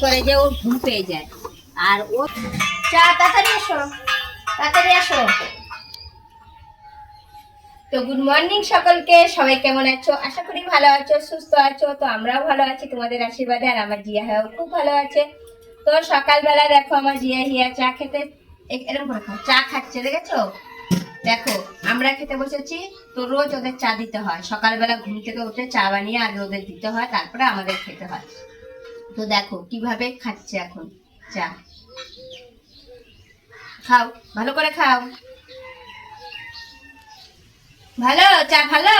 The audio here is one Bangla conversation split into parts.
করে যে ওর ঘুম পেয়ে যায়। আর ও চা তাড়াতাড়ি এসো, তাড়াতাড়ি আসো। তো গুড মর্নিং সকলকে, সবাই কেমন আছো? আশা করি ভালো আছো, সুস্থ আছো। তো আমরাও ভালো আছি তোমাদের আশীর্বাদে। আর আমার জিয়া হ্যাঁ খুব ভালো আছে। তো সকালবেলা দেখো আমার জিয়া হিয়া চা খেতে এরকম করে চা খাচ্ছে, দেখেছো? দেখো আমরা খেতে বসেছি, তো রোজ ওদের চা দিতে হয়। সকালবেলা ঘুম থেকে উঠে চা বানিয়ে আগে ওদের দিতে হয়, তারপরে আমাদের খেতে হয়। তো দেখো কিভাবে খাচ্ছে এখন চা। খাও, ভালো করে খাও। ভালো চা, ভালো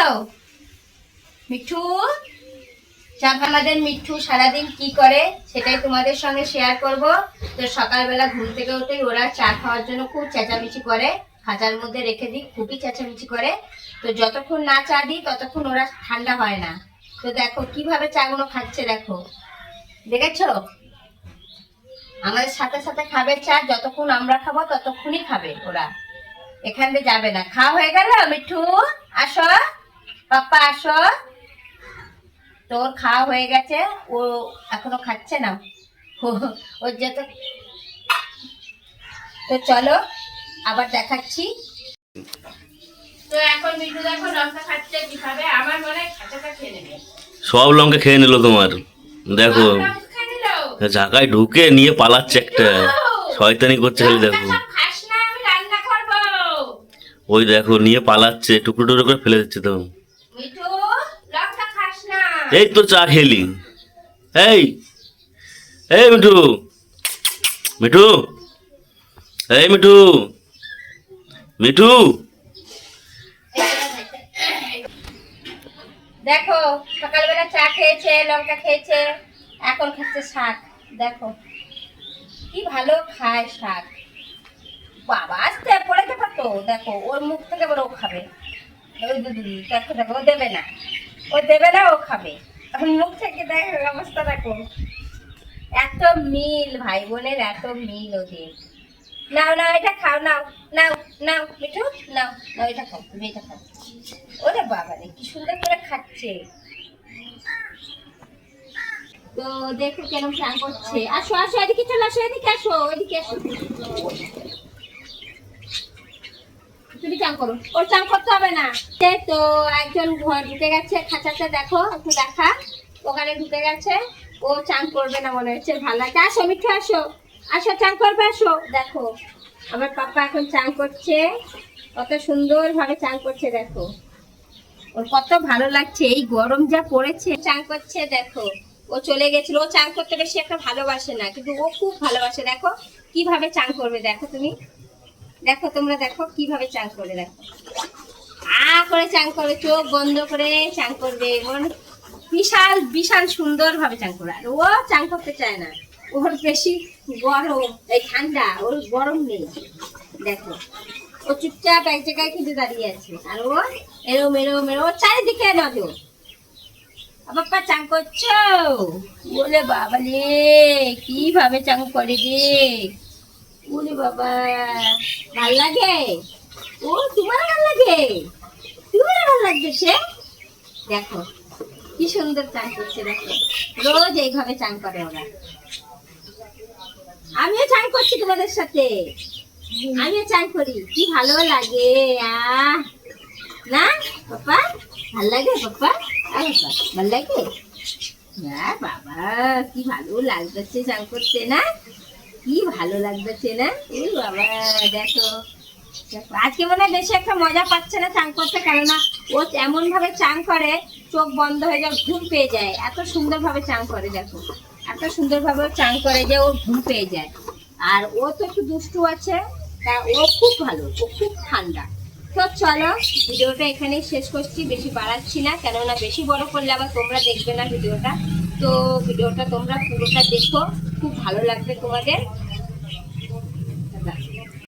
মিঠু চা। আমাদের মিঠু সারাদিন কি করে সেটাই তোমাদের সঙ্গে শেয়ার করব। তো সকালবেলা ঘুম থেকে উঠেই ওরা চা খাওয়ার জন্য খুব চেঁচামেচি করে, খাঁচার মধ্যে রেখে দিই, খুবই চেঁচামেচি করে। তো যতক্ষণ না চা দিই ততক্ষণ ওরা ঠান্ডা হয় না। তো দেখো কিভাবে চাগুলো খাচ্ছে, দেখো দেখেছো? আমাদের সাথে সাথে খাবে চা, যতক্ষণ আমরা খাবো ততক্ষণই খাবে ওরা, এখান থেকে যাবে না। খাওয়া হয়ে গেল মিঠু? আসো পাপ্পা আসো। তোর খাওয়া হয়ে গেছে, ও এখনো খাচ্ছে না, ওর যত। তো চলো আবার দেখাচ্ছি। তো এখন মিঠু দেখো লঙ্কা খাচ্ছে কিভাবে, আমার মনে হয় খাঁচাটা খেয়ে নেবে। সব লঙ্কা খেয়ে নিল তোমার, দেখো ঝাঁকায় ঢুকে নিয়ে পালাচ্ছে একটা, শয়তানি করছে খালি দেখো। ওই দেখো নিয়ে পালাচ্ছে, টুকরো টুকরো করে ফেলে দিচ্ছে তো। এই তো চা খেলি। এই এই মিঠু, মিঠু, এই মিঠু, মিঠু। দেখো সকালবেলা চা খেয়েছে, লঙ্কা খেয়েছে, এখন খাচ্ছে শাক। দেখো কি ভালো খায় শাক। বাবা আসতে পড়ে পারতো, দেখো ওর মুখ থেকে বলে ও খাবে। দেখো দেখো ও দেবে না, ও দেবে না, ও খাবে। এখন মুখ থেকে দেখো অবস্থা, দেখো এত মিল, ভাই বোনের এত মিল ওদের। নাও নাও এটা খাও, নাও নাও নাও মিঠু, নাও নাও এটা খাও, তুমি এটা খাও। ওরে বাবা রে কি সুন্দর করে খাচ্ছে। তো দেখো কেরম চান করছে। আসো আসো এদিকে চলে আসো, এদিকে আসো, এদিকে আসো। তুমি চান করো, ওর চান করতে হবে না। তো একজন ঢুকে গেছে খাঁচাতে, দেখো একটু দেখা, ওখানে ঢুকে গেছে। ও চান করবে না মনে হচ্ছে, ভালো লাগে। আসো মিঠু আসো, আসো চান করবে, আসো। দেখো আমার পাপা এখন চান করছে, কত সুন্দর ভাবে চান করছে। দেখো ওর কত ভালো লাগছে, এই গরম যা পড়েছে চান করছে। দেখো ও চলে গেছিল, ও চান করতে বেশি একটা ভালোবাসে না, কিন্তু ও খুব ভালোবাসে। দেখো কিভাবে চান করবে, দেখো তুমি, দেখো তোমরা দেখো কিভাবে চান করে। দেখো করে চান করে, চোখ বন্ধ করে চান করবে, বিশাল বিশাল সুন্দর ভাবে চান করে। আর ও চান করতে চায় না, ওর বেশি গরম, এই ঠান্ডা, ওর গরম নেই। দেখো ও চুপচাপ এক জায়গায় কিন্তু দাঁড়িয়ে আছে, আর ও এরম এরম এরম, ও চারিদিকে নজর। বাবা চান করছো বলে, বাবা রে কিভাবে চান করে রে, বলে বাবা ভাল লাগে। ও তোমার ভাল লাগে, তোমার ভাল লাগছে। দেখো কি সুন্দর চান করছে, দেখো রোজ এইভাবে চান করে ওরা। আমিও চান করছি তোমাদের সাথে, আমিও চান করি, কি ভালো লাগে। না পাপা ভাল লাগে, পাপা ভাল লাগে। বাবা কি ভালো লাগতেছে চান করতে, না কি ভালো লাগতেছে না। ওই বাবা দেখো আজকে মনে হয় বেশি একটা মজা পাচ্ছে না চান করতে, কেননা ও এমন ভাবে চান করে চোখ বন্ধ হয়ে যায়, ঘুম পেয়ে যায়। এত সুন্দর ভাবে চান করে, দেখো এত সুন্দর ভাবে চান করে যে ওর ঘুম পেয়ে যায়। আর ও তো একটু দুষ্টু আছে, তা ও খুব ভালো, ও খুব ঠান্ডা। তো চলো ভিডিওটা এখানেই শেষ করছি, বেশি বাড়াচ্ছি না, কেননা বেশি বড় করলে আবার তোমরা দেখবে না ভিডিওটা। তো ভিডিওটা তোমরা পুরোটা দেখো, খুব ভালো লাগবে তোমাদের।